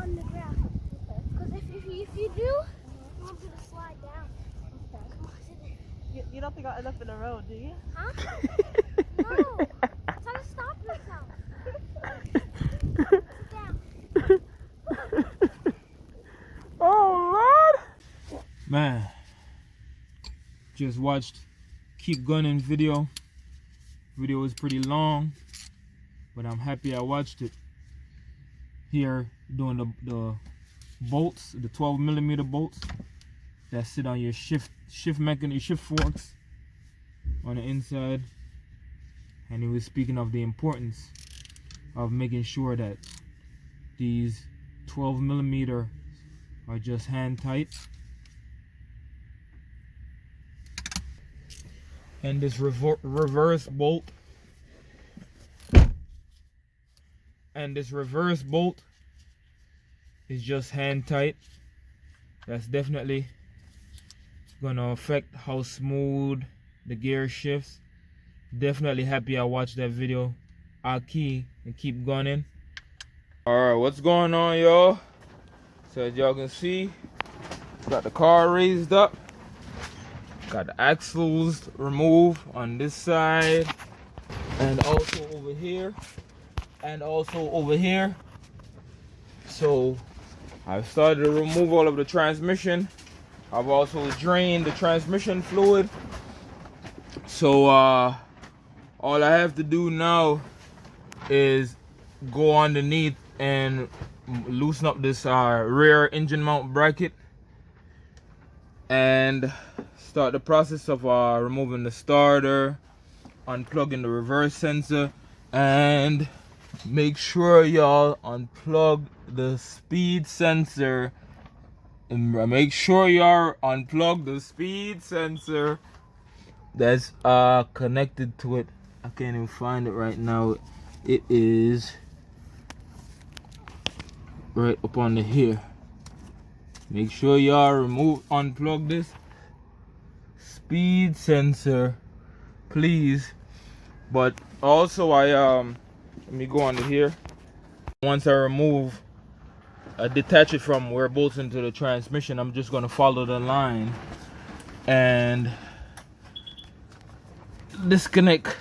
on the ground. Because if you do, you want to slide down. Okay. Come on, sit there. You don't think I'll end up in the road, do you? Huh? No. Try to stop yourself. Sit down. Oh, Lord. Man. Just watched Keep Gunning video. Video is pretty long, but I'm happy I watched it. Here, doing the bolts, the 12mm bolts that sit on your shift mechanism, shift forks on the inside. And he was speaking of the importance of making sure that these 12mm are just hand tight. And this reverse bolt, is just hand tight. That's definitely gonna affect how smooth the gear shifts. Definitely happy I watched that video. I'll key and keep gunning. Alright, what's going on, y'all? So as y'all can see, got the car raised up. Got the axles removed on this side, and also over here, and also over here. So I've started to remove all of the transmission. I've also drained the transmission fluid. So all I have to do now is go underneath and loosen up this rear engine mount bracket and start the process of removing the starter, unplugging the reverse sensor, and make sure y'all unplug the speed sensor. And make sure y'all unplug the speed sensor that's connected to it. I can't even find it right now. It is right up under here. Make sure y'all unplug this speed sensor, please. But also let me go under here. Once I detach it from where it bolts into the transmission, I'm just gonna follow the line and disconnect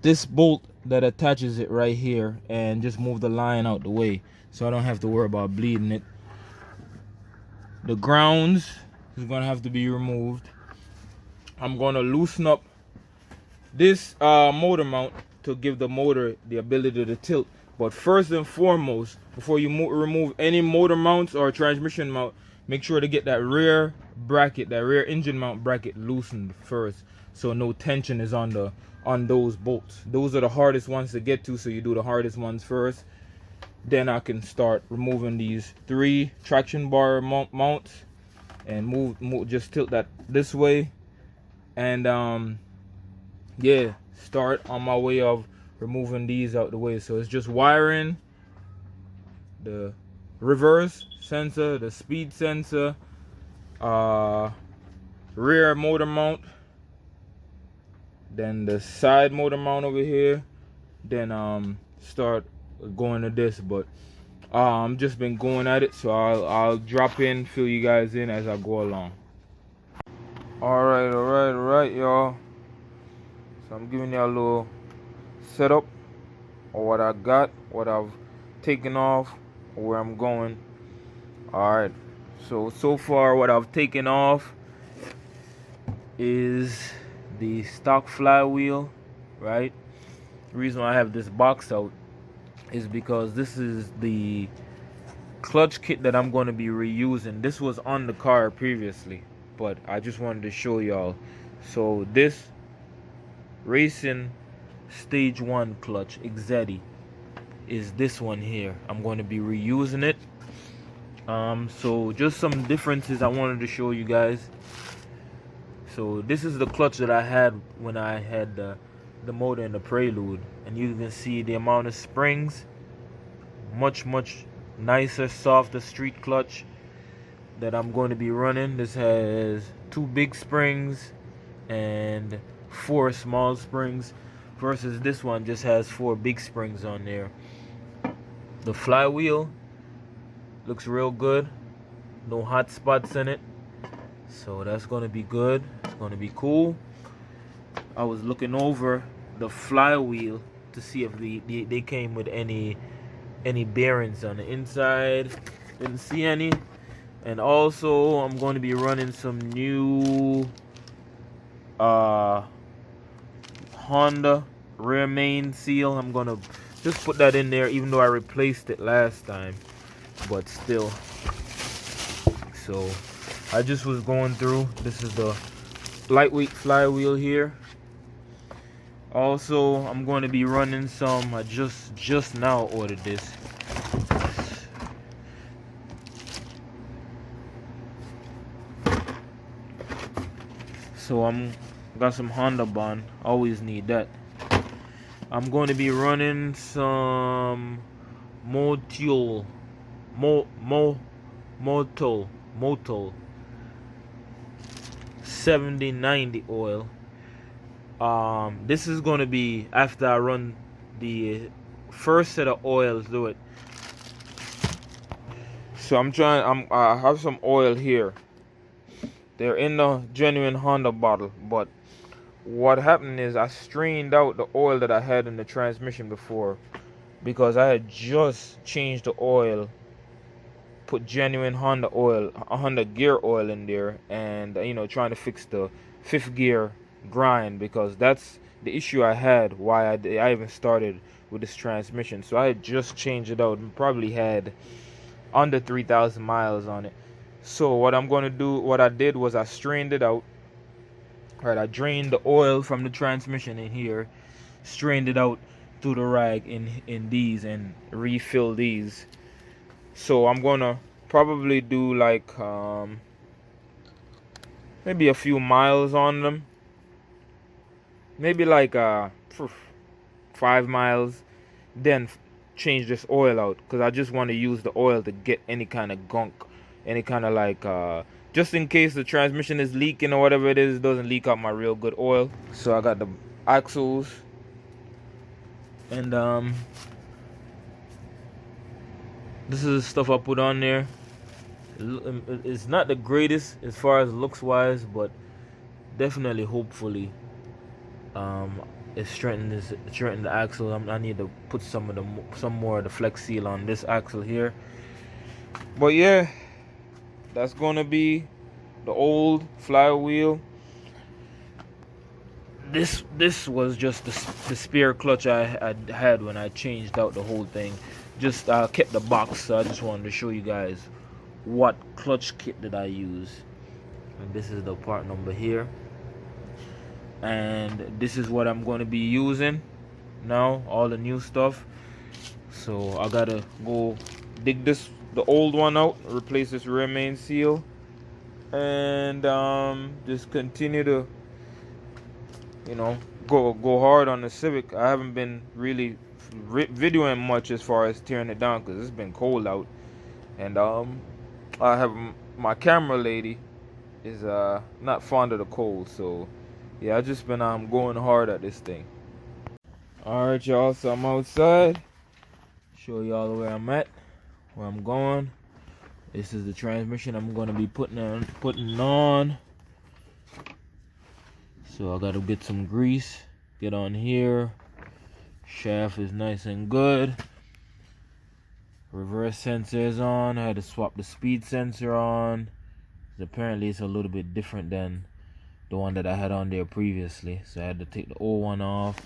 this bolt that attaches it right here and just move the line out the way so I don't have to worry about bleeding it. The grounds is gonna have to be removed. I'm gonna loosen up this motor mount to give the motor the ability to tilt. But first and foremost, before you remove any motor mounts or transmission mount, make sure to get that rear bracket, that rear engine mount bracket loosened first, so no tension is on those bolts. Those are the hardest ones to get to, so you do the hardest ones first. Then I can start removing these 3 traction bar mounts and just tilt that this way, and yeah, start on my way of removing these out the way. So it's just wiring the reverse sensor, the speed sensor, rear motor mount, then the side motor mount over here, then start going to this. But I'm just been going at it, so I'll drop in, fill you guys in as I go along. All right, y'all. So I'm giving y'all a little setup or what I got, what I've taken off, or where I'm going. All right. So far, what I've taken off is the stock flywheel, right? The reason why I have this box out is because this is the clutch kit that I'm going to be reusing. This was on the car previously, but I just wanted to show y'all. So this racing stage 1 clutch Exetti is this one here. I'm going to be reusing it. So just some differences I wanted to show you guys. So this is the clutch that I had when I had the motor in the Prelude, and you can see the amount of springs, much nicer, softer street clutch that I'm going to be running. This has 2 big springs and 4 small springs, versus this one just has 4 big springs on there. The flywheel Looks real good. No hot spots in it. So that's gonna be good. It's gonna be cool. I was looking over the flywheel to see if they came with any bearings on the inside. Didn't see any. And also I'm going to be running some new Honda rear main seal. I'm gonna just put that in there, even though I replaced it last time, but still. So I just was going through. This is the lightweight flywheel here. Also, I'm going to be running some. I just now ordered this. So got some Honda bond. Always need that. I'm going to be running some motul 7090 oil. This is going to be after I run the first set of oils through it. So I have some oil here. They're in the genuine Honda bottle, but what happened is I strained out the oil that I had in the transmission before, because I had just changed the oil, put genuine Honda oil, Honda gear oil in there, and trying to fix the fifth gear grind, because that's the issue I had why I even started with this transmission. So I had just changed it out and probably had under 3,000 miles on it. So what I'm going to do, what I did was I strained it out. Right, I drained the oil from the transmission in here, strained it out through the rag in these, and refill these. So I'm gonna probably do like maybe a few miles on them, maybe like 5 miles, then change this oil out, because I just want to use the oil to get any kind of gunk, any kind of like just in case the transmission is leaking or whatever it is, it doesn't leak out my real good oil. So I got the axles, and this is the stuff I put on there. It's not the greatest as far as looks wise, but definitely, hopefully, it strengthened the axle. I need to put some more of the flex seal on this axle here. But yeah, that's gonna be the old flywheel. This was just the spare clutch I had when I changed out the whole thing. Just kept the box, so I just wanted to show you guys what clutch kit did I use. And this is the part number here. And this is what I'm going to be using now, all the new stuff. So I gotta go dig the old one out, replace this rear main seal, and just continue to go hard on the Civic. I haven't been really videoing much as far as tearing it down, because it's been cold out, and I have my camera lady is not fond of the cold. So yeah, I just been going hard at this thing. Alright y'all, so I'm outside, show y'all where I'm at, where I'm going. This is the transmission I'm going to be putting on. So I gotta get some grease, get on here. Shaft is nice and good. Reverse sensor is on. I had to swap the speed sensor on. Apparently it's a little bit different than the one that I had on there previously, so I had to take the old one off.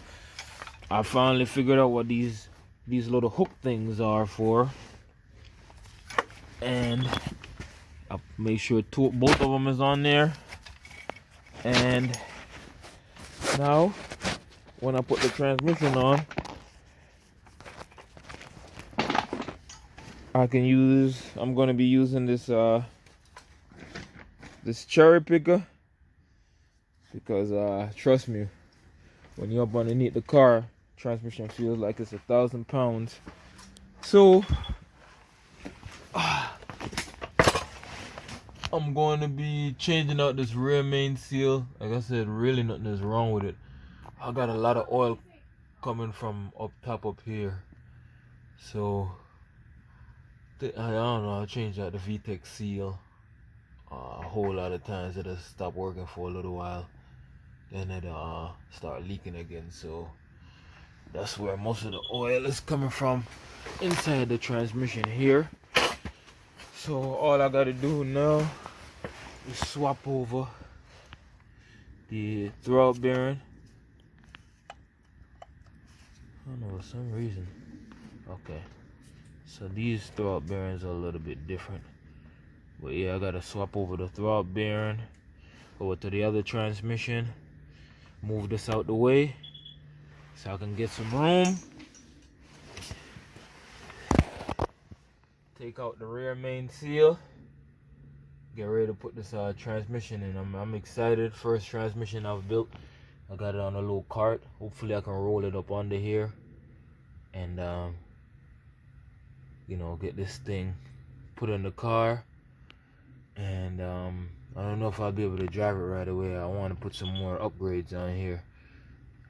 I finally figured out what these little hook things are for, and I made sure both of them is on there. And now when I put the transmission on, I'm going to be using this this cherry picker, because trust me, when you're up underneath the car, transmission feels like it's 1,000 pounds. So I'm going to be changing out this rear main seal. Like I said, really nothing is wrong with it. I got a lot of oil coming from up top up here, so I don't know, I changed out the VTEC seal a whole lot of times. It'll stop working for a little while, then it'll start leaking again. So that's where most of the oil is coming from, inside the transmission here. So all I gotta do now is swap over the throat bearing. I don't know, for some reason. Okay, so these throat bearings are a little bit different, but yeah, I gotta swap over the throat bearing over to the other transmission, move this out the way so I can get some room, take out the rear main seal, get ready to put this transmission in. I'm excited. First transmission I've built. I got it on a little cart. Hopefully I can roll it up under here and you know, get this thing put in the car. And I don't know if I'll be able to drive it right away. I want to put some more upgrades on here.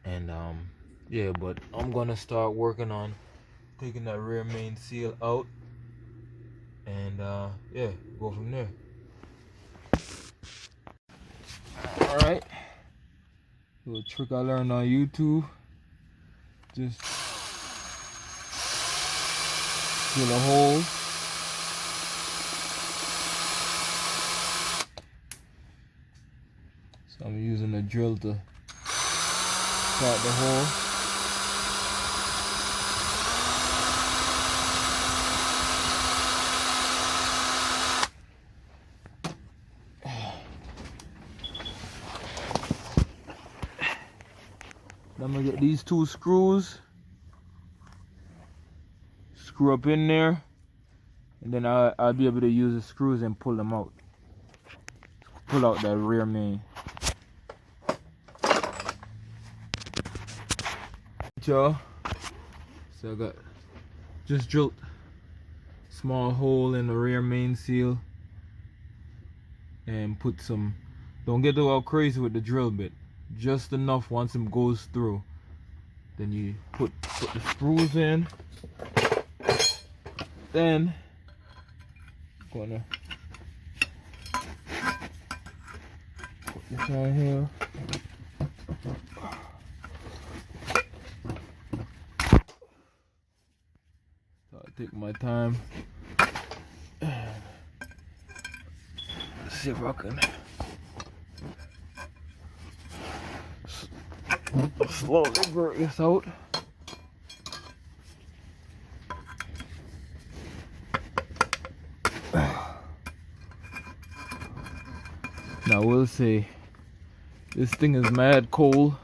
And yeah, but I'm gonna start working on taking that rear main seal out, and yeah, go from there. All right, little trick I learned on YouTube: just drill a hole, so I'm using a drill to start the hole. I'm gonna get these two screws, screw up in there, and then I'll be able to use the screws and pull them out. Pull out that rear main. Y'all, so I got just drilled small hole in the rear main seal and put some, don't get all crazy with the drill bit, just enough. Once it goes through, then you put the screws in. Then gonna put this on here. So I take my time. Let's see if I can slowly work this out. Now we'll say this thing is mad cold,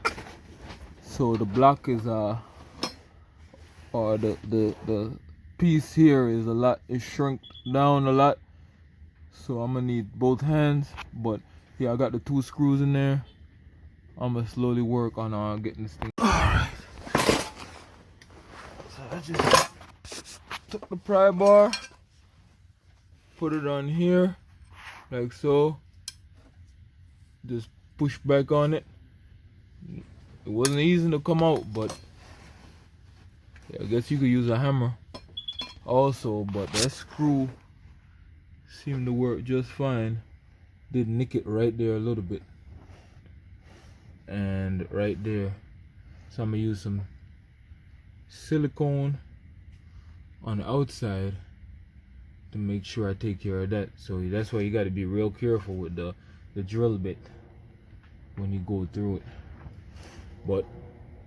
so the block is or the piece here is shrunk down a lot, so I'm gonna need both hands. But yeah, I got the two screws in there. I'm gonna slowly work on getting this thing. Alright, so I just took the pry bar, put it on here like so, just push back on it. It wasn't easy to come out, but yeah, I guess you could use a hammer also, but that screw seemed to work just fine. Did nick it right there a little bit, and right there. So I'm gonna use some silicone on the outside to make sure I take care of that. So that's why you got to be real careful with the drill bit when you go through it. But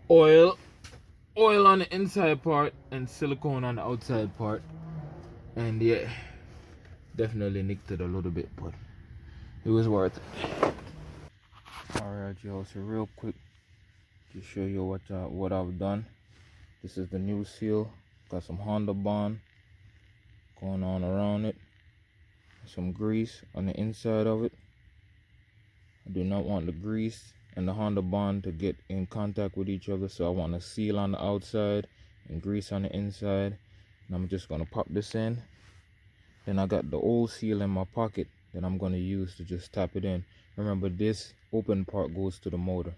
oil on the inside part and silicone on the outside part, and yeah, definitely nicked it a little bit, but it was worth it. Alright y'all, so real quick to show you what I've done. This is the new seal. Got some Honda bond going on around it, some grease on the inside of it. I do not want the grease and the Honda bond to get in contact with each other, so I want a seal on the outside and grease on the inside. And I'm just gonna pop this in. Then I got the old seal in my pocket that I'm gonna use to just tap it in. Remember, this open part goes to the motor.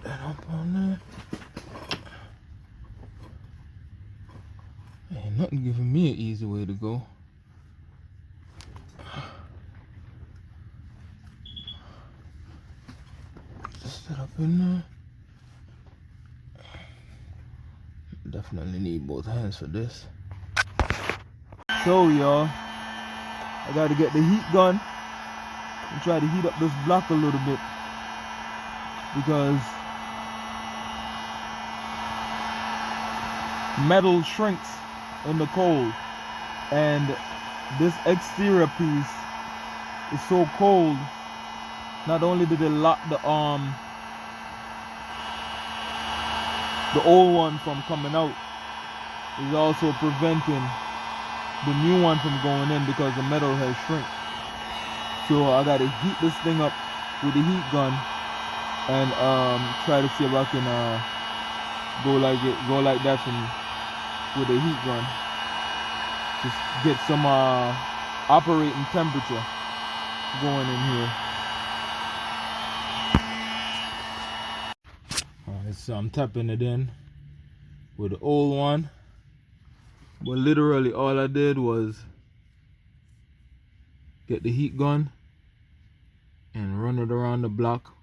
that up on there. Ain't nothing giving me an easy way to go. Just set up in there. Definitely need both hands for this. So y'all, I gotta get the heat gun and try to heat up this block a little bit, because metal shrinks in the cold, and this exterior piece is so cold. Not only did it lock the old one from coming out, it's also preventing the new one from going in because the metal has shrunk. So I gotta heat this thing up with the heat gun and try to see if I can go like that with the heat gun. Just get some operating temperature going in here. Alright, so I'm tapping it in with the old one. But literally all I did was get the heat gun and run it around the block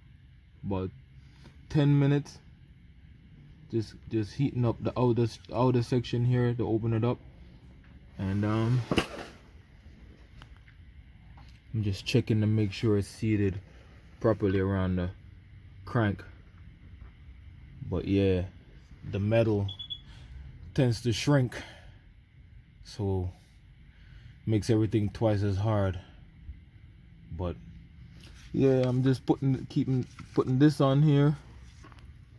about 10 minutes. Just heating up the outer section here to open it up. And I'm just checking to make sure it's seated properly around the crank. But yeah, the metal tends to shrink, so makes everything twice as hard. But yeah, I'm just putting this on here,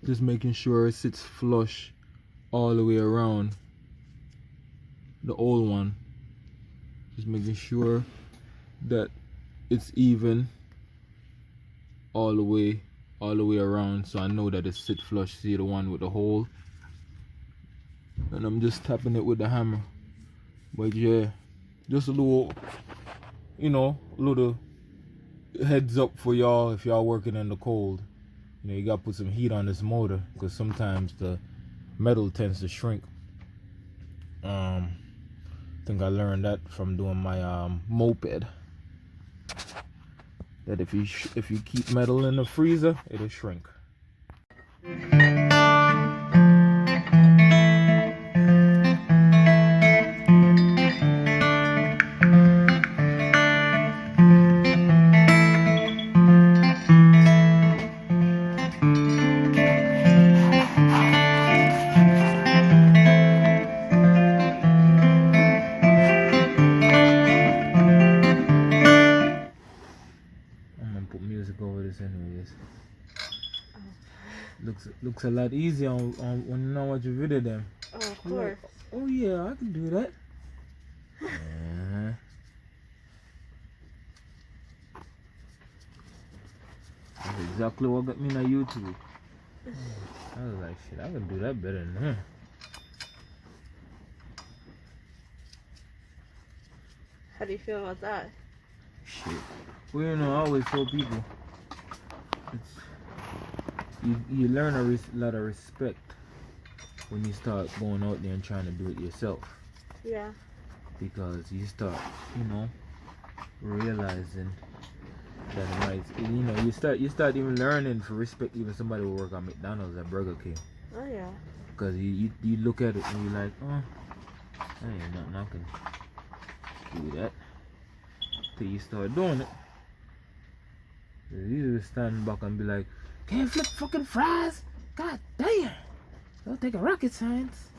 just making sure it sits flush all the way around the old one, just making sure that it's even all the way around, so I know that it sits flush. See the one with the hole, and I'm just tapping it with the hammer. But yeah, just a little, little heads up for y'all if y'all working in the cold. You gotta put some heat on this motor, because sometimes the metal tends to shrink. I think I learned that from doing my moped, that if you keep metal in the freezer, it'll shrink. Looks a lot easier on when you know what you video them. Oh, of course. Like, oh yeah, I can do that. That's exactly what got me on YouTube. I was like, shit, I can do that better than her. How do you feel about that? Shit. Well, I always tell people, you learn a lot of respect when you start going out there and trying to do it yourself. Yeah. Because you start, realizing that it might, you start even learning to respect even somebody who work at McDonald's at Burger King. Oh yeah. Because you look at it and you're like, oh, that ain't nothing I can do that. Till you start doing it. You just stand back and be like, can't flip fucking fries? God damn. Don't take a rocket science.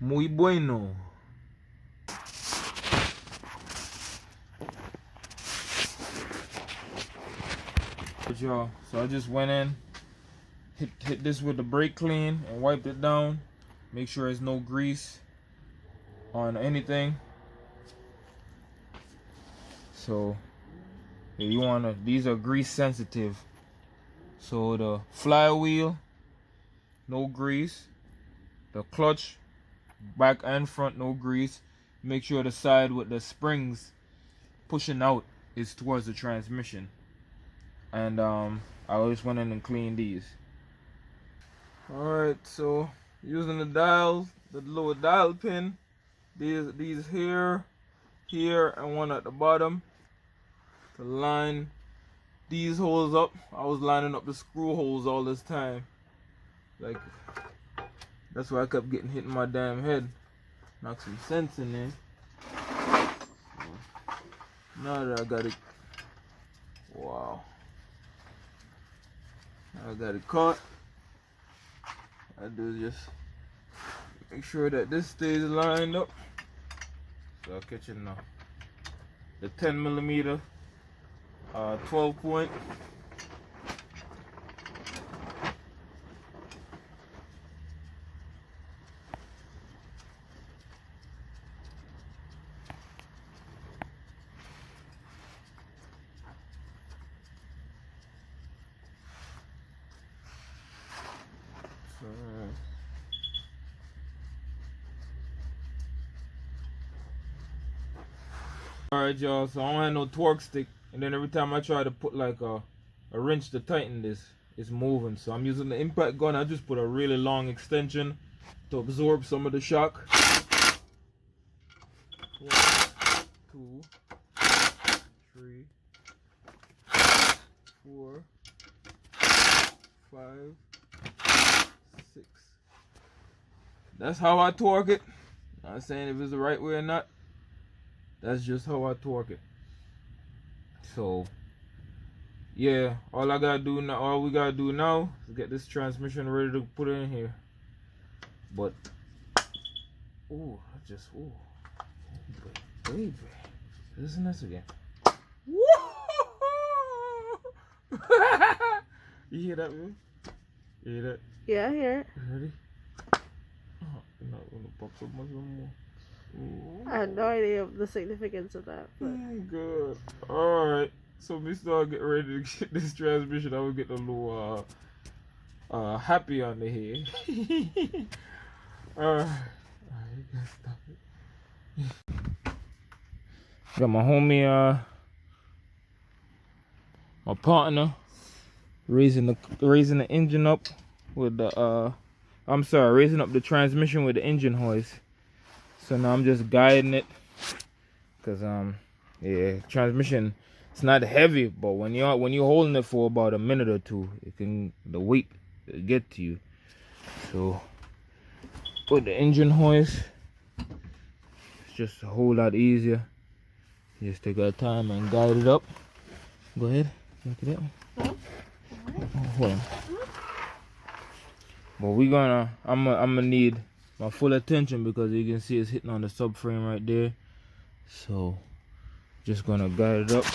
Muy bueno. But y'all, so I just went in, hit this with the brake clean and wiped it down. Make sure there's no grease on anything. So yeah, you wanna, these are grease sensitive. So the flywheel, no grease. The clutch, back and front, no grease. Make sure the side with the springs pushing out is towards the transmission. And I always went in and cleaned these. Alright, so using the dials, the lower dial pin, these here, and one at the bottom to line these holes up. I was lining up the screw holes all this time. Like, that's why I kept getting hit in my damn head. Knock some sense in there. Now that I got it, wow. Now I got it caught. I do just make sure that this stays lined up. So I'll catch it now. The 10mm 12 point. Alright y'all, so I don't have no torque stick, and then every time I try to put like a wrench to tighten this, it's moving. So I'm using the impact gun. I just put a really long extension to absorb some of the shock. 1, 2, 3, 4, 5, 6. That's how I torque it. Not saying if it's the right way or not. That's just how I torque it. So yeah, all we gotta do now is get this transmission ready to put in here. But ooh, baby, listen to this again. You hear that, man? You hear that? Yeah, I hear it. You ready? You're not gonna pop so much no more. Ooh. I have no idea of the significance of that. But. Good. Alright. So we start getting ready to get this transmission. I will get a little happy on the head. Alright, you gotta stop it. Got my homie my partner raising the engine up with the raising up the transmission with the engine hoist. So now I'm just guiding it, cause yeah, transmission, it's not heavy, but when you're holding it for about a minute or two, the weight will get to you. So with the engine hoist, it's just a whole lot easier. You just take our time and guide it up. Go ahead, look at that. Oh, hold on. But I'm gonna need my full attention, because you can see it's hitting on the subframe right there. So just gonna guide it up.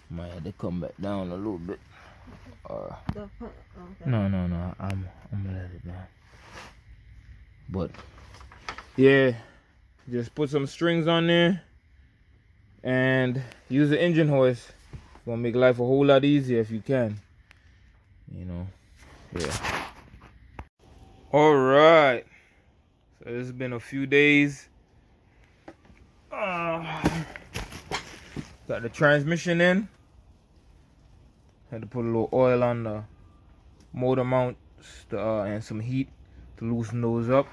Might have to come back down a little bit. No, I'm gonna let it down. But yeah, just put some strings on there and use the engine hoist. It's gonna make life a whole lot easier if you can. You know, yeah. Alright. So this has been a few days. Got the transmission in. Had to put a little oil on the motor mounts and some heat to loosen those up.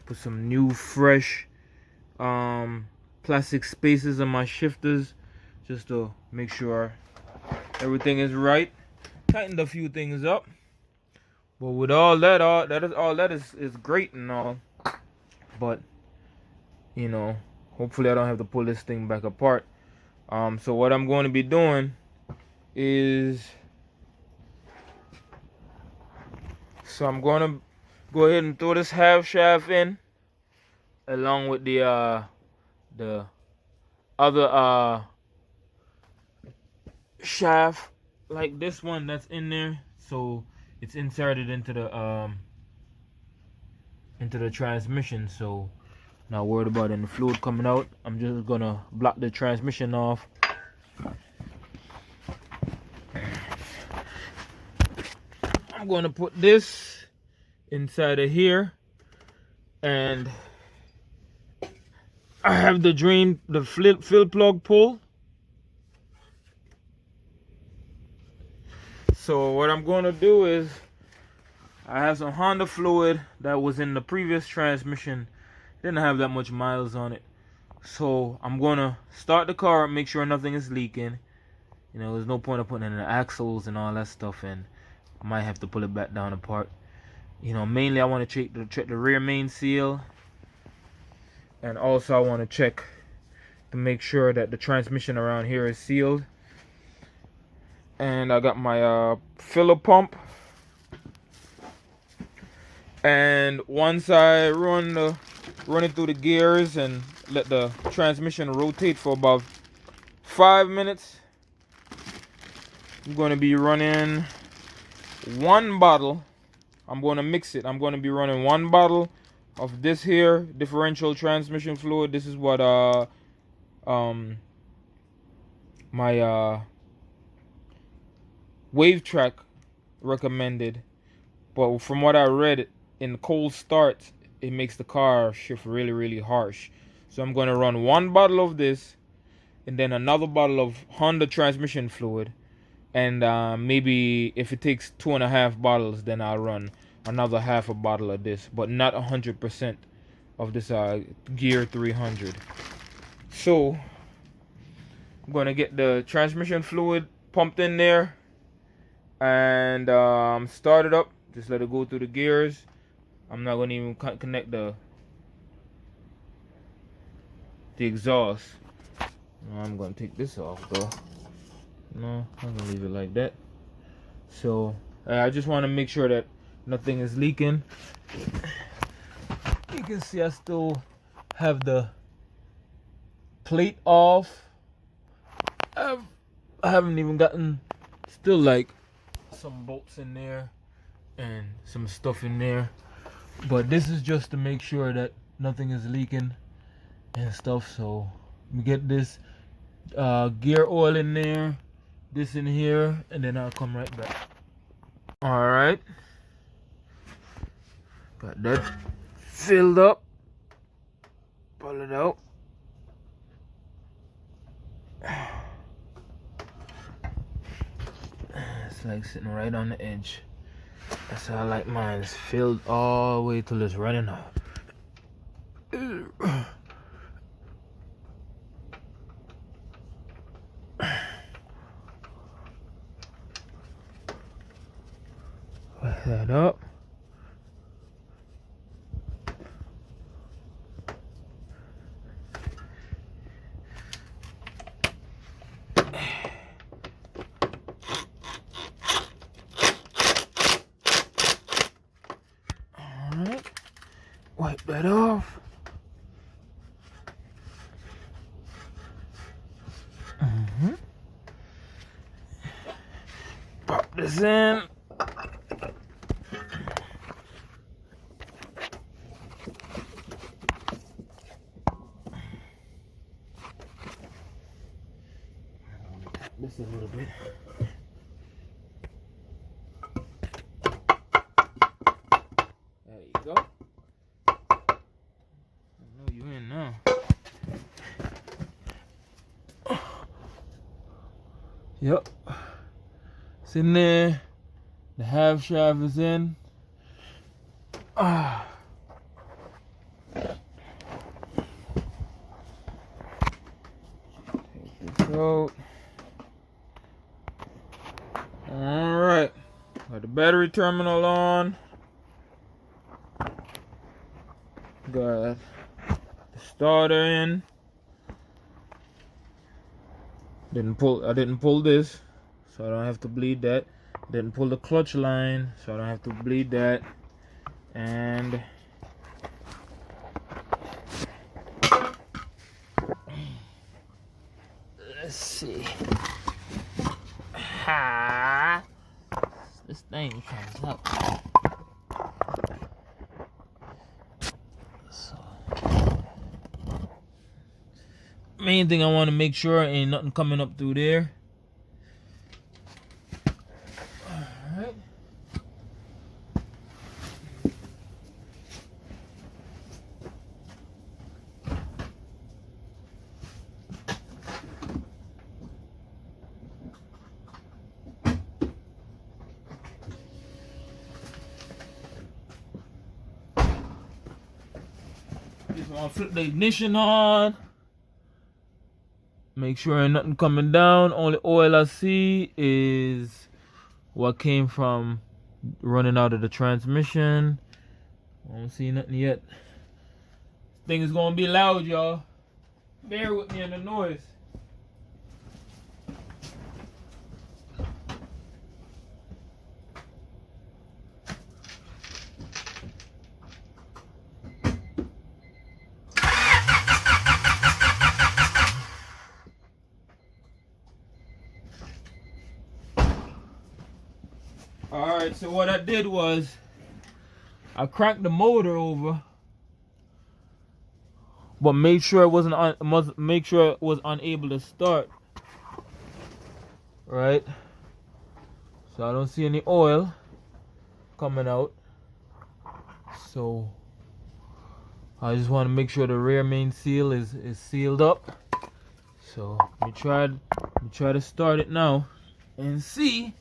Put some new fresh plastic spacers on my shifters just to make sure everything is right. Tightened a few things up, but with all that is great and all, but you know, hopefully I don't have to pull this thing back apart. So what I'm going to be doing is, so I'm going to go ahead and throw this half shaft in along with the other shaft, like this one that's in there, so it's inserted into the transmission, so not worried about any fluid coming out. I'm just gonna block the transmission off. I'm gonna put this inside of here, and I have the fill plug pull. So what I'm gonna do is, I have some Honda fluid that was in the previous transmission. Didn't have that much miles on it. So I'm gonna start the car, make sure nothing is leaking. You know, there's no point of putting in the axles and all that stuff, and I might have to pull it back down apart. You know, mainly I want to check the rear main seal, and also I want to check to make sure that the transmission around here is sealed. And I got my filler pump, and once I run it through the gears and let the transmission rotate for about 5 minutes, I'm going to be running 1 bottle. I'm going to mix it. I'm going to be running 1 bottle of this here differential transmission fluid. This is what my Wavetrac recommended, but from what I read, in cold starts it makes the car shift really harsh. So I'm going to run 1 bottle of this, and then another bottle of Honda transmission fluid, and maybe if it takes 2.5 bottles, then I'll run another half a bottle of this, but not 100% of this Gear 300. So I'm going to get the transmission fluid pumped in there and start it up. Just let it go through the gears. I'm not going to even connect the exhaust. I'm going to take this off though. No, I'm going to leave it like that. So I just want to make sure that nothing is leaking. You can see I still have the plate off. I haven't even gotten, still like some bolts in there and some stuff in there, but this is just to make sure that nothing is leaking and stuff. So we get this gear oil in there, this in here, and then I'll come right back. All right, got that filled up. Pull it out. It's like sitting right on the edge. That's how I like mine. It's filled all the way till it's running out. Put that up. Wipe that off. Pop this in. This a little bit. There you go. You in now. Yep, it's in there. The half shaft is in. Take this out. All right, got the battery terminal on. Got the starter in. I didn't pull this, so I don't have to bleed that. Didn't pull the clutch line, so I don't have to bleed that. And let's see. Ha! This thing comes up. So, main thing I want to make sure ain't nothing coming up through there. Alright. Just want to flip the ignition on. Make sure ain't nothing coming down. Only oil I see is what came from running out of the transmission. I don't see nothing yet. This thing is gonna be loud, y'all. Bear with me on the noise. Alright, so what I did was I cranked the motor over, but made sure it wasn't make sure it was unable to start. Right? So I don't see any oil coming out. So I just want to make sure the rear main seal is sealed up. So let me try to start it now and see.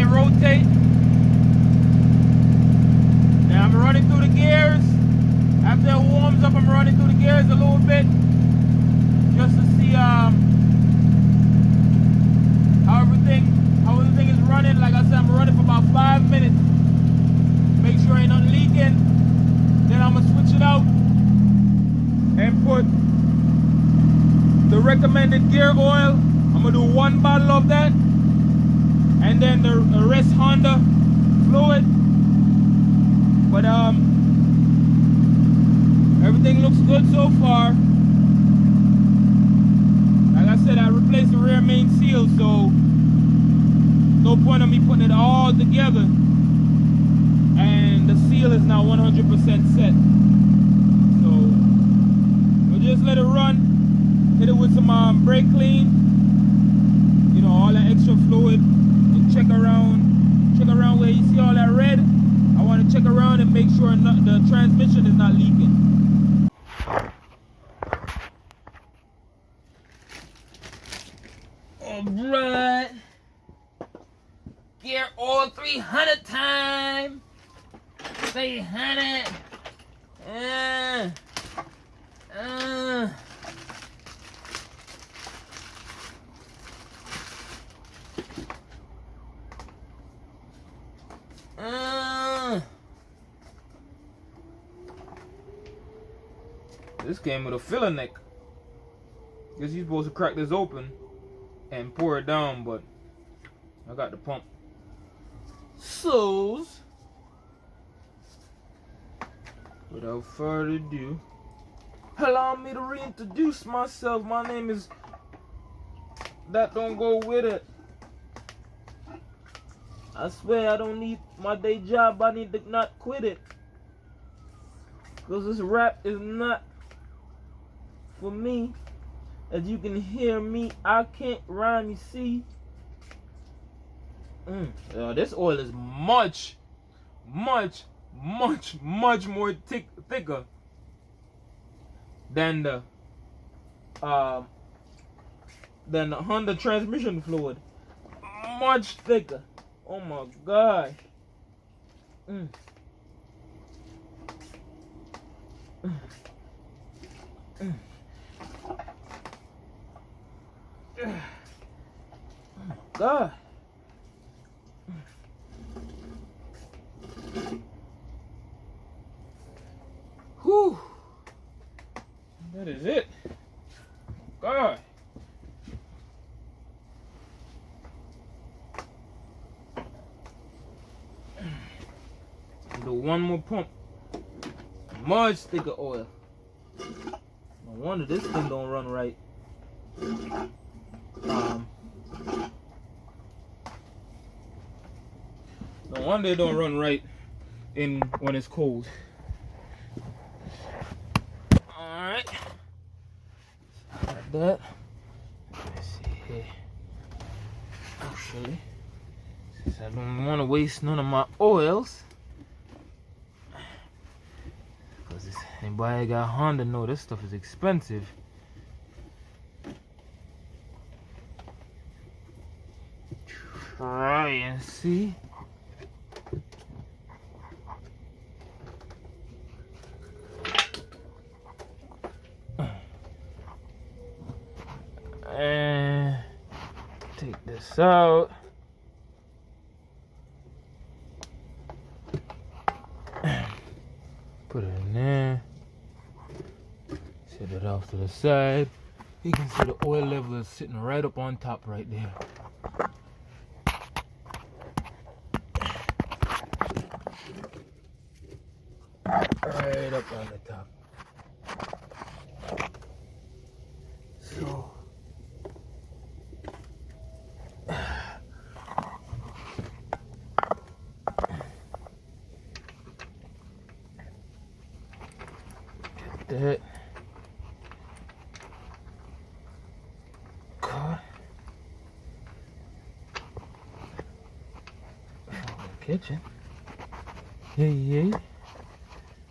Rotate. Now I'm running through the gears. After it warms up, I'm running through the gears a little bit just to see how everything is running. Like I said, I'm running for about 5 minutes. Make sure ain't nothing leaking. Then I'm gonna switch it out and put the recommended gear oil. I'm gonna do 1 bottle of that. And then the rest Honda fluid. But everything looks good so far. Like I said, I replaced the rear main seal, so no point of me putting it all together. And the seal is now 100% set. So we'll just let it run. Hit it with some brake clean. You know, all that extra fluid. Check around where you see all that red. I want to check around and make sure the transmission is not leaking. Alright. Gear oil 300 time. 300. This came with a filler neck. Guess you're supposed to crack this open and pour it down, but I got the pump. So, without further ado, allow me to reintroduce myself. My name is that don't go with it. I swear I don't need my day job. I need to not quit it. Because this rap is not for me. As you can hear me, I can't rhyme, you see. This oil is much more thicker than the Honda transmission fluid. Much thicker. Oh my God. Oh my God. Whew. That is it. God. Do one more pump. Much thicker oil. No wonder this thing don't run right. No wonder it don't run right when it's cold. Alright. Like that. Let's see here. Actually, since I don't want to waste none of my oils. Because anybody got Honda know this stuff is expensive. Try and see. And take this out. Put it in there. Set it off to the side. You can see the oil level is sitting right up on top right there. Right up on the top. So get that. Cut. From the kitchen. Yeah.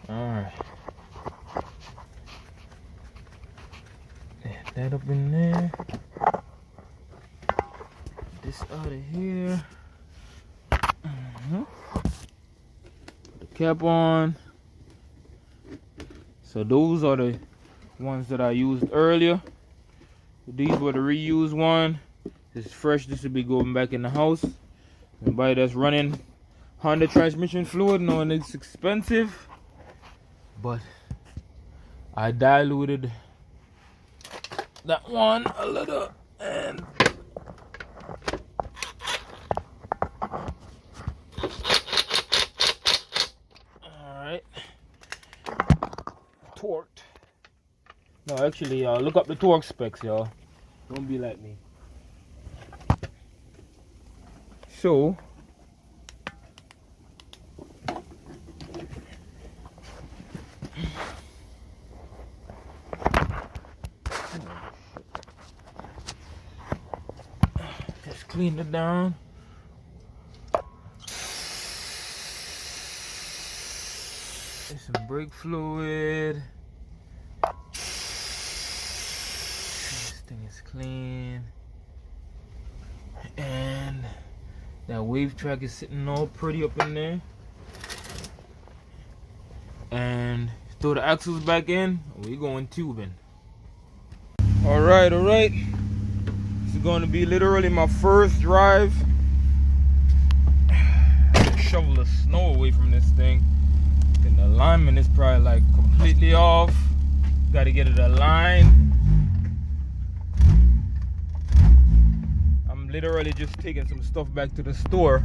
Alright. Get that up in there. This out of here. Put the cap on. So those are the ones that I used earlier. These were the reused one. This is fresh. This will be going back in the house. Anybody that's running Honda transmission fluid knowing it's expensive. But I diluted that one a little and alright. Torqued. No, actually, look up the torque specs, y'all. Don't be like me. So just clean it down. There's some brake fluid. This thing is clean. And that Wavetrac is sitting all pretty up in there. And throw the axles back in. We're going tubing. Alright. This is going to be literally my first drive. Shovel the snow away from this thing. And the alignment is probably like completely off. Got to get it aligned. I'm literally just taking some stuff back to the store.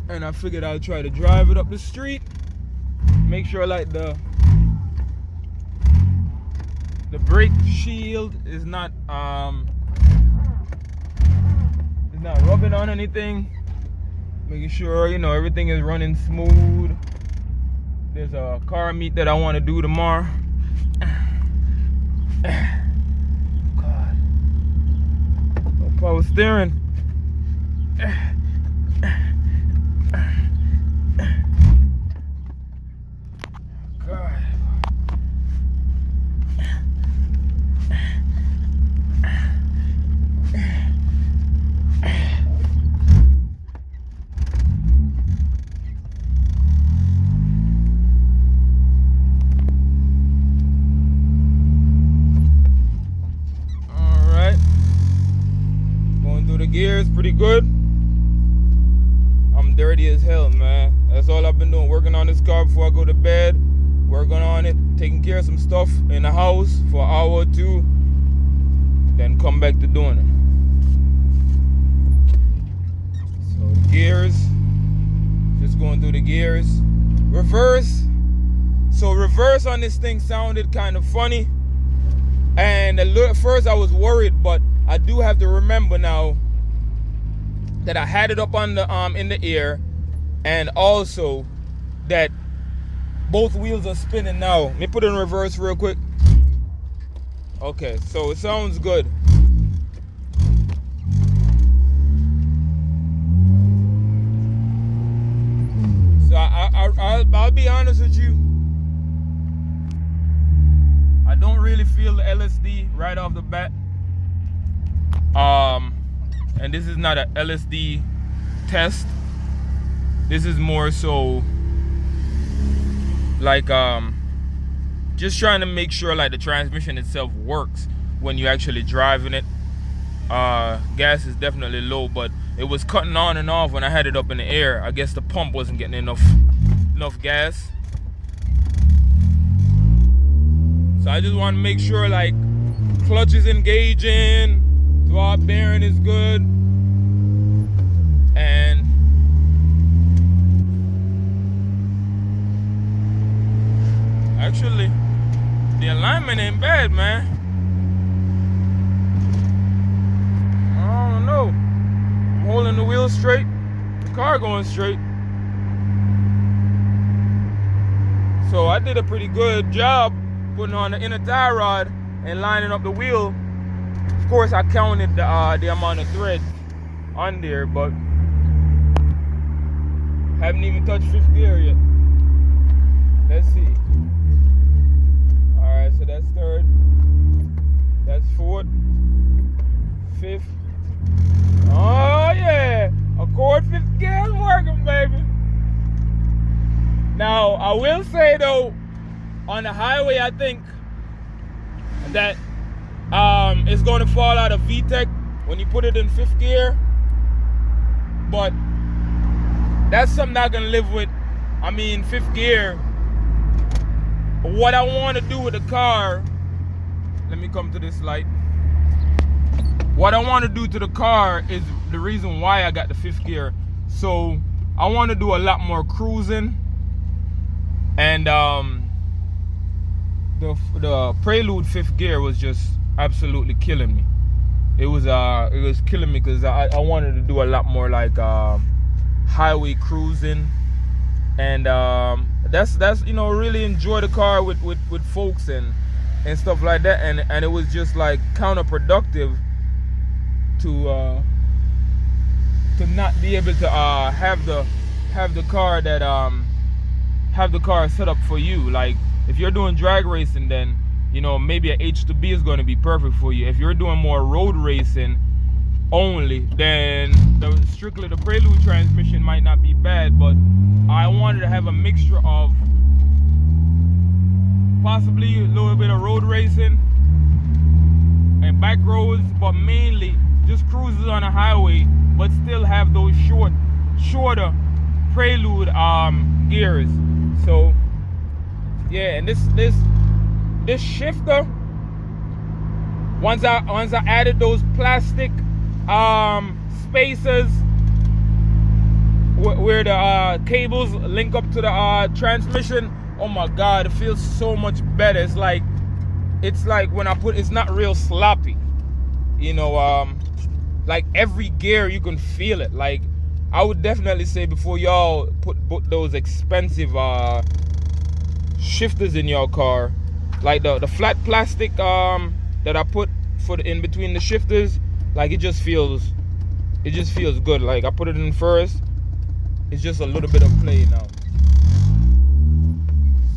And I figured I'll try to drive it up the street. Make sure like the the brake shield is not rubbing on anything. Making sure, you know, everything is running smooth. There's a car meet that I want to do tomorrow. God. No power steering. God. Gears pretty good. I'm dirty as hell, man. That's all I've been doing, working on this car before I go to bed, working on it, taking care of some stuff in the house for an hour or two, then come back to doing it. So the gears, just going through the gears. Reverse. So reverse on this thing sounded kind of funny, and at first I was worried, but I do have to remember now that I had it up on the in the air, and also that both wheels are spinning now. Let me put it in reverse real quick. Okay, so it sounds good. So I'll be honest with you. I don't really feel the LSD right off the bat. And this is not a LSD test. This is more so like just trying to make sure like the transmission itself works when you're actually driving it. Gas is definitely low, but it was cutting on and off when I had it up in the air. I guess the pump wasn't getting enough gas. So I just want to make sure like clutch is engaging, throb bearing is good, and actually the alignment ain't bad, man. I don't know. I'm holding the wheel straight, the car going straight. So I did a pretty good job putting on the inner tie rod and lining up the wheel. Of course, I counted the amount of threads on there, but haven't even touched fifth gear yet. Let's see. All right, so that's third, that's fourth, fifth. Oh yeah, accord fifth gear is working, baby. Now I will say though, on the highway, I think that it's going to fall out of VTEC when you put it in fifth gear, but that's something I'm gonna live with. I mean, fifth gear. What I want to do with the car, let me come to this light. What I want to do to the car is the reason why I got the fifth gear. So I want to do a lot more cruising, and the Prelude fifth gear was just absolutely killing me. It was killing me because I wanted to do a lot more like highway cruising, and that's you know, really enjoy the car with folks and stuff like that, and it was just like counterproductive to not be able to have the car that have the car set up for you. Like if you're doing drag racing, then you know, maybe a H2B is going to be perfect for you. If you're doing more road racing only, then strictly the Prelude transmission might not be bad, but I wanted to have a mixture of possibly a little bit of road racing and back roads, but mainly just cruises on a highway, but still have those shorter Prelude gears. So yeah, and this shifter, once I added those plastic spacers where the cables link up to the transmission, oh my god, it feels so much better. It's like it's like when I put, it's not real sloppy. You know, like every gear you can feel it. Like I would definitely say before y'all put those expensive shifters in your car, like the flat plastic that I put for the in between the shifters, like it just feels good. Like I put it in first, it's just a little bit of play now.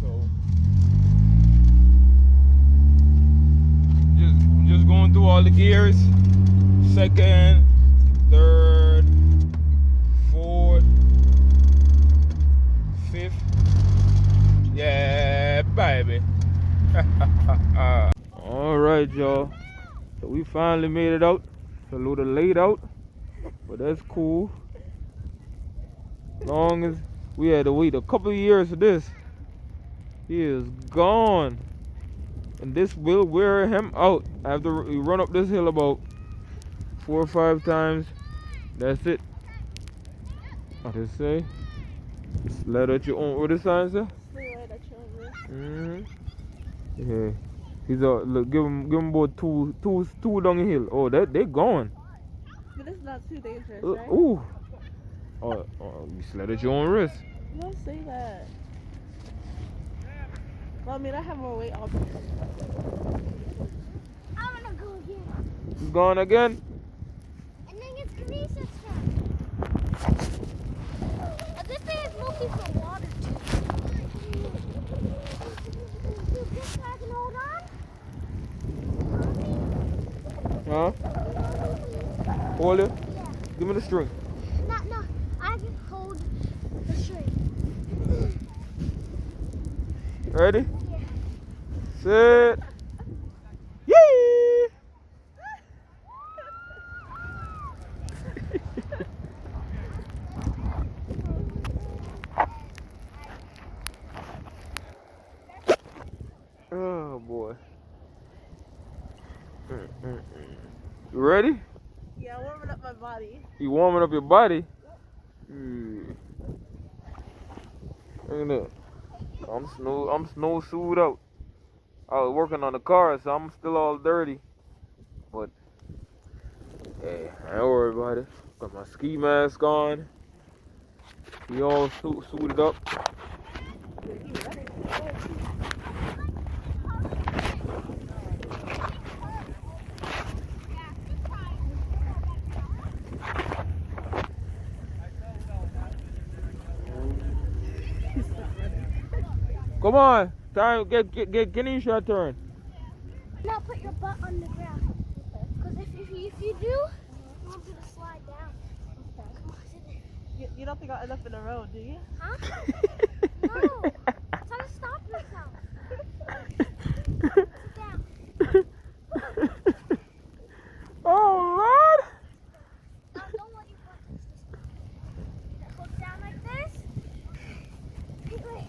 So just going through all the gears. Second, third, fourth, fifth. Yeah, baby. All right, y'all. So we finally made it out. It's a little late out, but that's cool. Long as we had to wait a couple of years for this, he is gone, and this will wear him out. After we run up this hill about 4 or 5 times, that's it. What they say? Sled at your own. What the sign say? Sled at your own risk. Yeah. He's look. Give him about two down the hill. Oh, they gone. But it's not too dangerous, right? Ooh. Oh, you sled at your own risk. Don't say that. Well, I mean, I have more weight on. I'm gonna go again. He's gone again. And then it's Kanisa's turn. This thing is mostly for water too. This guy can hold on? Huh? Hold it. Yeah. Give me the string. No, I can hold the string. Ready? Yeah. Set. Yee! Oh boy. You ready? Yeah, warming up my body. You warming up your body? Look at that. I'm snowsuit out. I was working on the car, so I'm still all dirty. But hey, I ain't worried about it. Got my ski mask on. We all suited up. Come on, time get Kenisha turn. Now put your butt on the ground. Because if you do, you want to slide down. Come on, sit there. You don't think I'll end up in the road, do you? Huh? No. Try to stop yourself. Sit down. Oh Lord! Now don't let your butt touch this one. Look down like this. Wait.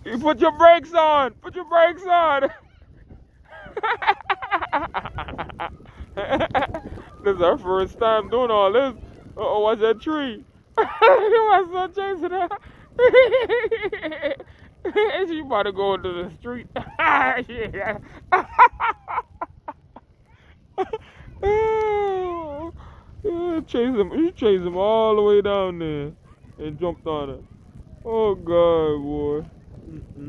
You put your brakes on! Put your brakes on! This is our first time doing all this. Uh-oh, what's that tree? My son chasing her. She about to go into the street. Yeah. Yeah, he chased him all the way down there and jumped on her. Oh God, boy.